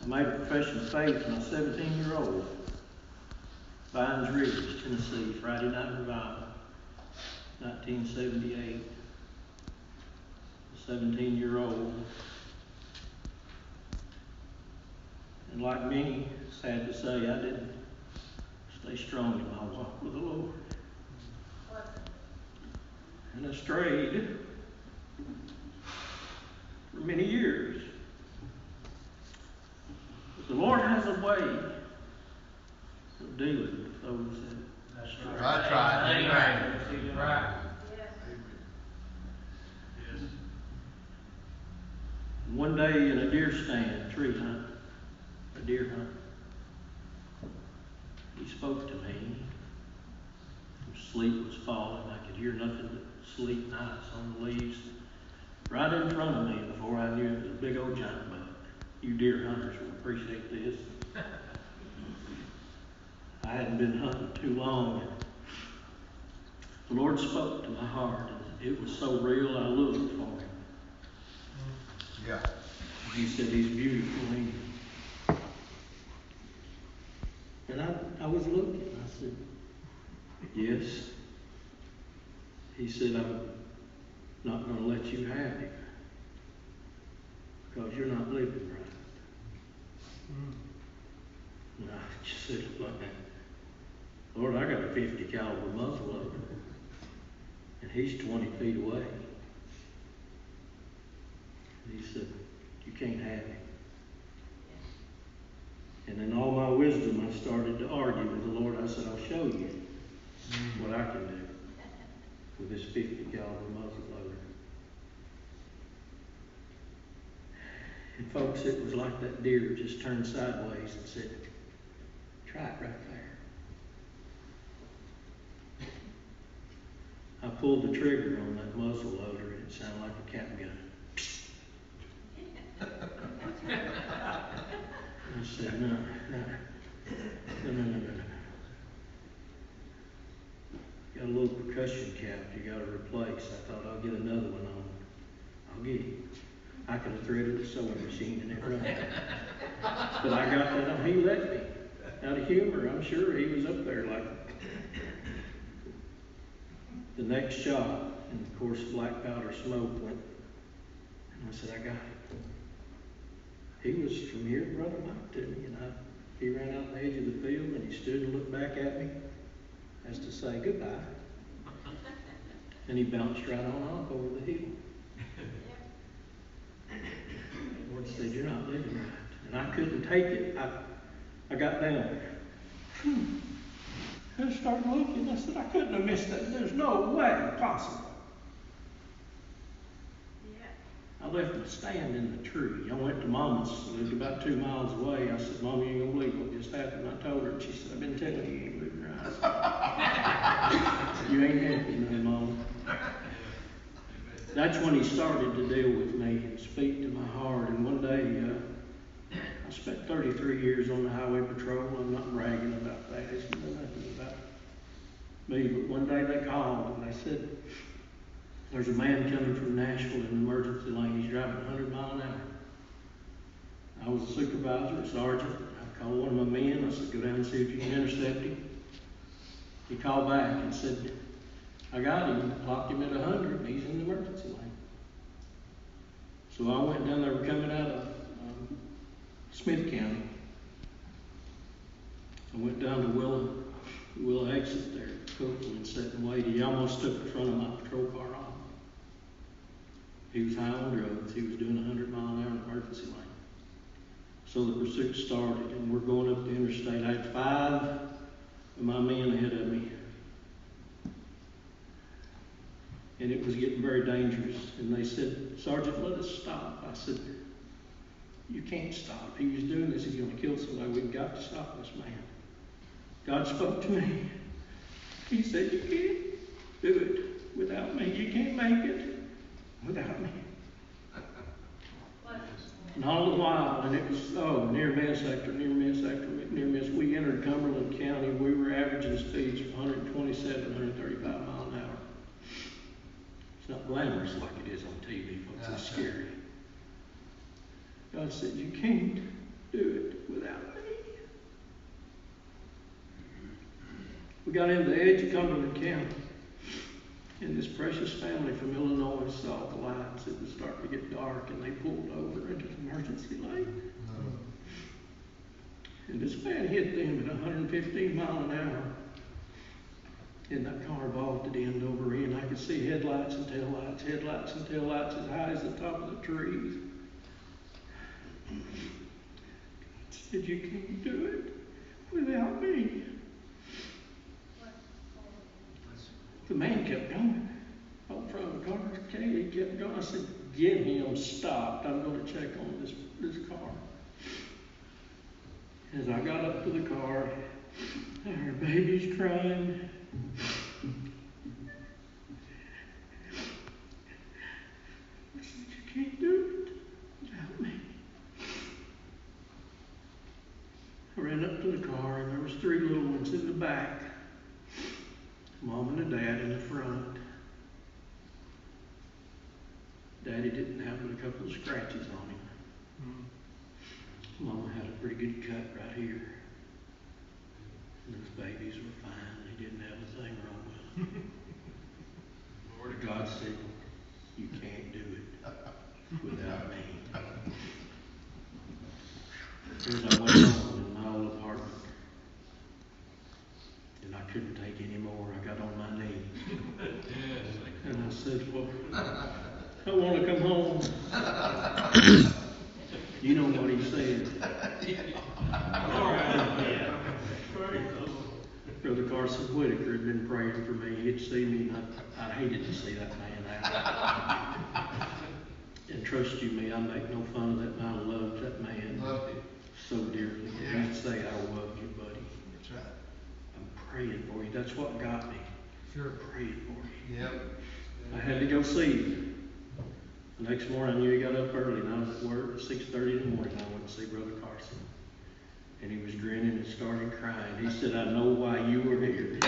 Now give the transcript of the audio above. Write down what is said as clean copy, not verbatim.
made a profession of faith when I was 17-year-old. Vines Ridge, Tennessee, Friday Night Revival, 1978. 17-year-old. And like many, sad to say, I didn't stay strong in my walk with the Lord. And I strayed for many years. But the Lord has a way of dealing with those that stray. That's right. Amen. Right. One day in a deer stand, tree hunt, a deer hunt, he spoke to me. Sleep was falling. I could hear nothing but sleep nights on the leaves right in front of me before I knew it was a big old giant buck. You deer hunters will appreciate this. I hadn't been hunting too long. The Lord spoke to my heart, and it was so real I looked for him. Yeah. He said, he's beautiful, ain't he? And I was looking. I said, yes. He said, I'm not going to let you have him because you're not living right. And I just said, Lord, I got a 50 caliber muzzleloader, and he's 20 feet away. He said, you can't have him. And in all my wisdom, I started to argue with the Lord. I said, I'll show you what I can do with this 50 caliber muzzleloader. And folks, it was like that deer just turned sideways and said, try it right there. I pulled the trigger on that muzzleloader and it sounded like a cap gun. I said, no. Got a little percussion cap you got to replace. I thought I'll get another one on. I'll get it. I could have threaded a sewing machine in it running. But I got that on. He let me. Out of humor, I'm sure he was up there like the next shot. And of course, black powder smoke went. And I said, I got it. He was from here, Brother Mike, to me. And he ran out the edge of the field and he stood and looked back at me as to say goodbye. And he bounced right on off over the hill. The Lord said, you're not living right. And I couldn't take it. I got down. I started looking. I said, I couldn't have missed that. There's no way possible. I left my stand in the tree. I went to Mama's, lived about 2 miles away. I said, Mama, you ain't gonna believe what just happened. I told her, and she said, I've been telling you, you ain't living right. You ain't happy now, Mama. That's when he started to deal with me and speak to my heart. And one day, I spent 33 years on the highway patrol. I'm not bragging about that. It's nothing about me. But one day they called and they said, there's a man coming from Nashville in an emergency lane. He's driving 100 miles an hour. I was a supervisor, a sergeant. I called one of my men. I said, go down and see if you can intercept him. He called back and said, I got him. Clocked him at 100. He's in the emergency lane. So I went down there. We're coming out of Smith County. I went down to Willow exit there, Copeland, and sat and waited. He almost took the front of my patrol car off. He was high on drugs. He was doing 100 mile an hour in the emergency lane. So the pursuit started, and we're going up the interstate. I had 5 of my men ahead of me. And it was getting very dangerous. And they said, Sergeant, let us stop. I said, you can't stop. He was doing this. He's going to kill somebody. We've got to stop this man. God spoke to me. He said, you can't do it without me. You can't make it without me. And all the while, and it was, near miss. We entered Cumberland County. We were averaging speeds of 127, 135 miles an hour. It's not glamorous like it is on TV, folks. It's scary. God said, you can't do it without me. We got into the edge of Cumberland County, and this precious family from Illinois saw the lights. It was starting to get dark, and they pulled over into the emergency lane. And this van hit them at 115 miles an hour. And that car vaulted end over end. I could see headlights and taillights as high as the top of the trees. God said, you can't do it without me. The man kept going. Out front of the car, he kept going. I said, get him stopped. I'm going to check on this car. As I got up to the car, I heard babies crying. I said, you can't do it without me. I ran up to the car, and there was 3 little ones in the back. Mom and a dad in the front. Daddy didn't have but a couple of scratches on him. Mama had a pretty good cut right here. And those babies were fine. They didn't have a thing wrong with them. Lord God said, you can't do it without me. As I went home in my old apartment, and I couldn't take any more, I got on my knees. And I said, well, I want to come home. You know what he said. Brother Carson Whitaker had been praying for me. He'd see me, and I hated to see that man out. And trust you me, I make no fun of that man. I loved that man so dearly. Yeah. He'd say, I love you, buddy. That's right. I'm praying for you. That's what got me. Sure. Praying for you. Yep. I had to go see him. The next morning, I knew he got up early, and I was at work at 6:30 in the morning. I went to see Brother Carson. And he was grinning and started crying. He said, I know why you were here.